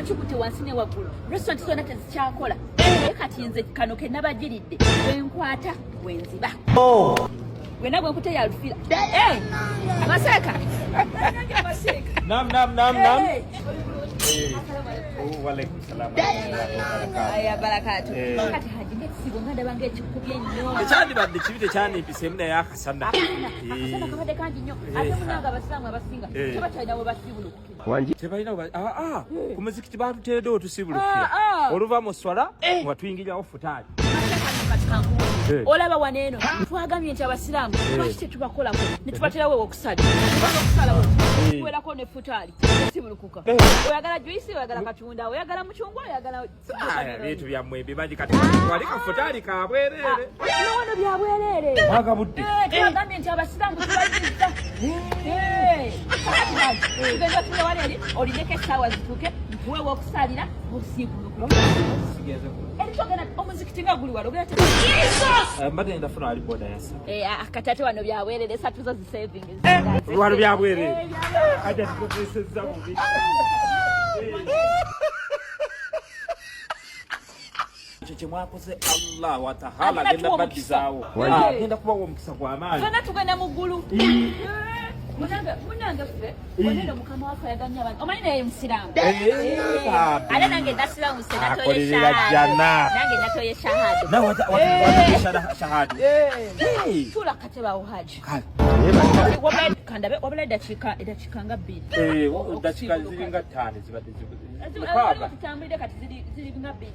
chikuti wansine wagulu restaurant zona tezikyakola kati nze kano ke nabajiridde wenkwata wenziba wena bwe nkute yalufira amaseka nam Waalaikum salam. Aya barakatu. Kati haji netsigo nganda bange ekikubye nnyo. Ekyandi badde kibite kyani bisemuna yakasanda. Akasanda kabadde kangi nnyo. Ate munanga abasiramu abasinga. Tebatalina we basibulukukira. Wanji. Tebalina ku muzikiti batuteredde otusibulukira. Oluva mu swala nga tuyingirirawo futali. Olaba waneeno twagamye nti abasiramu lwaki tetubakolako ne tubaterawo okusala tuwerako ne futali sibulukuka oyagala juisi oyagala katunda oyagala mucungwa oyagala bintu byammwe bimanyi kati walika futali kabwerere nono byabwerere bagabudde twagamye nti abasiramu tubayiza tugenda tuwe waleeri olineko essaawa zituuke ntuwewo okusalira osibulukuka omuzikiti nga guli walo mbadde ndafuna ali boda yasa akatate wano byabwerere esatu zo zisaving wano byabwerere aja tukopeseza mubi cheche mwakoze Allah wa tahala genda badizaawo genda kubawo omukisa gw'amaanyi fena tugenda mu ggulu munanga ffe oneno mukama waffe ayaganya abantu omanyi naye musiraamu ate nange nasiraamu se natoye shahada tula katebawo haji wabula eddakiika nga bbiri dakiika ziringa 5 zibadde tutambulire kati ziri nga bbiri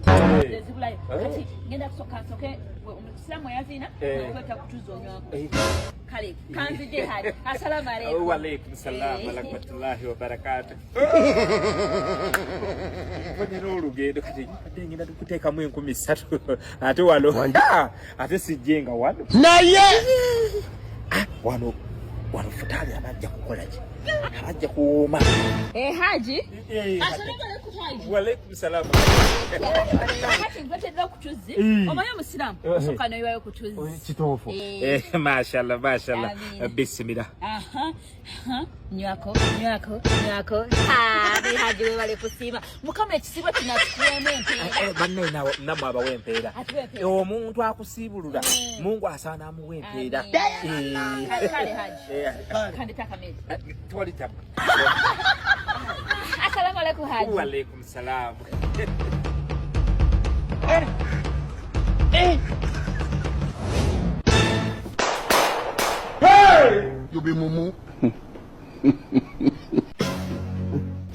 zibulayo kati ngenda kusooka nsooke omusiraamu yazina kweta kutuza onywako kale kanzije haji assalamu alaikum. Waalaikum salam wa rahmatullahi wa barakatuh. Bonero olugendo kati ngenda tukuteekamu 13 ate wano ate sijjenga wano naye wano futali abajja kukola ki abajja kuwoma haji assalamu alaikum haji. Waalaikum salam. Kati ngwetedde kutuzi omanyi omusiraamu osooka noyiwayo kutuzi kituufu mashallah bismillah nywako haji webale kusiima mukama ekisiibo kinatukuwemu empeera bannaye namwe abawa empeera omuntu akusiibulula mungu asaana amuwa empeera kale haji kandetaka mezi twali tabu. Assalamu alaikum haji. Waalaikum salam. Hey! You be mumu.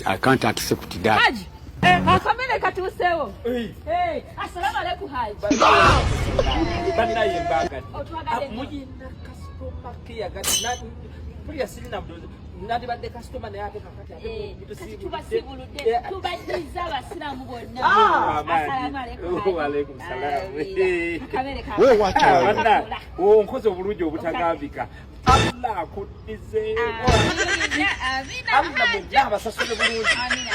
I can't accept that. Haji. Akamene katusewo. Assalamu alaikum haji. Bannaye mbaga. Otwagale. Mujinda customer care gati pulya sirina mdozi nadi badde customer naye ate kakati tubasibuludde tubaddiza abasiraamu bonna. Assalamu alaikum. Waalaikum salam. Kamere ka. We watch banna onkoze obulungi obutagambika Allah akuddize amina abasasule bulungi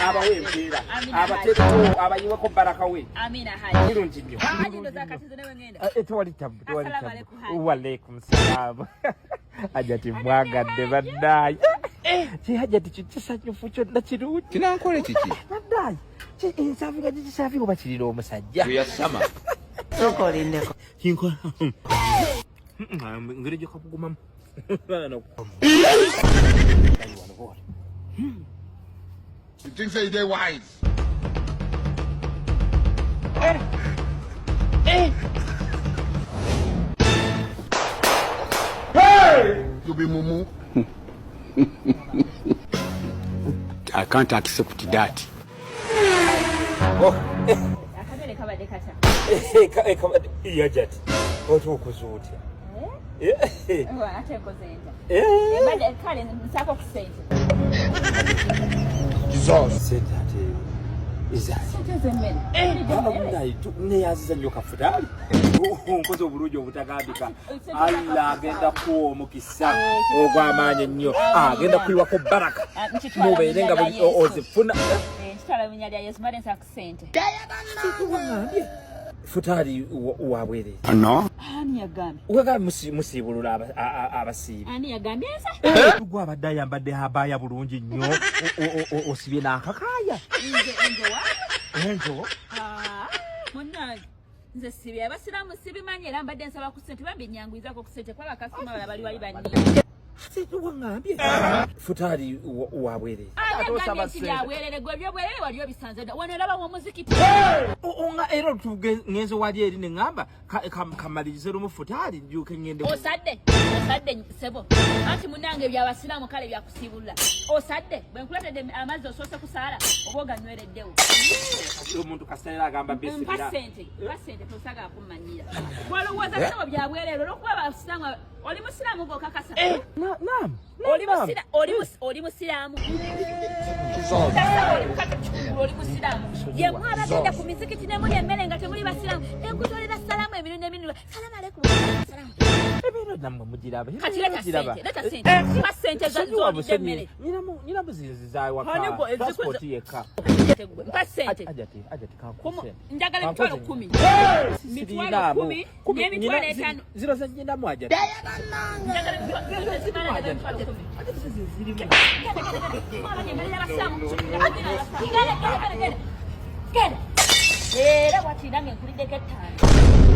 abawe empeera abateeko abayiwako baraka we amina haji bulungi nnyo haji ndo zakatize newe ngenda tewali tabu. Waalaikum salam. Hajati mwagadde bannaye kihajati kikisanyufu kyonna kirungi kinankole kiki bannaye ensaviga gikisaviga oba kirira omusajja yasama sokolindeko kinkola ngeri gyekabugumamu you think say they wise hey you be mumu. I can't accept that. akabere kabadde kata yajati otuukuza otya ate nkozenta mbadde kale nsaako ku sente sente ate sente zemmere neyaziza nnyo kafutaali nkoze obulungi obutagambika Allah agenda kuwa omukisa ogw'amaanyi ennyo agenda kuyiwako baraka mubeere nga ozifuna kitwala linnya lya Yesu mbadde nsaako ku sente Futali wabwere. No. Ani yagambye? Wega musibulula abasibi. Ani yagambye nsa? Tugwa abadde ayambadde habaya bulungi nnyo osibye n'akakaaya. Nze wa? Enzo. Munnange. Nze sibi abasiraamu sibimanyi era mbadde nsaba ku ssente bambi nyanguizako ku ssente kuba bakasitoma bala bali wali banni. Wangambye. Futali wabwere. Atosaba ssente. Yabwerere gwe byobwerere wali obisanze dda. Wano eraba omuzikiti. Onga era ngenzo wali eri ne ngamba kamalirize lumu Futali njuke ngende. Osadde sebo. Anti munnange byabasiraamu kale byakusibulula. Osadde bwe nkuletedde amazzi osoose kusaala oba oganywereddewo. Omuntu kasitayira agamba besibira. Pasente tosaga akumanyira. Walowooza sebo byabwerere olwokuba abasiraamu oli musiraamu gokakasa. Naam. Oli musiraamu. Oli musiraamu. Ye mwana genda ku mizikiti ne muli emmere nga temuli basiraamu. Ekutolera salaamu emirundi n'emirundi. Salaamu aleikum. Salaamu. Ebiro namwe mugiraba. Kati leta sente. Pasente z'olidde emmere. Nyina buzinziza waka. Passport yeka. Pasente. Ajati kankuse. Njagala emitwalo 10. Mitwalo 10 n'emitwalo 5. Ziro za nyina mu ajati. Njagala emitwalo 10. Era bw'atindange nkuliddeko ettaano.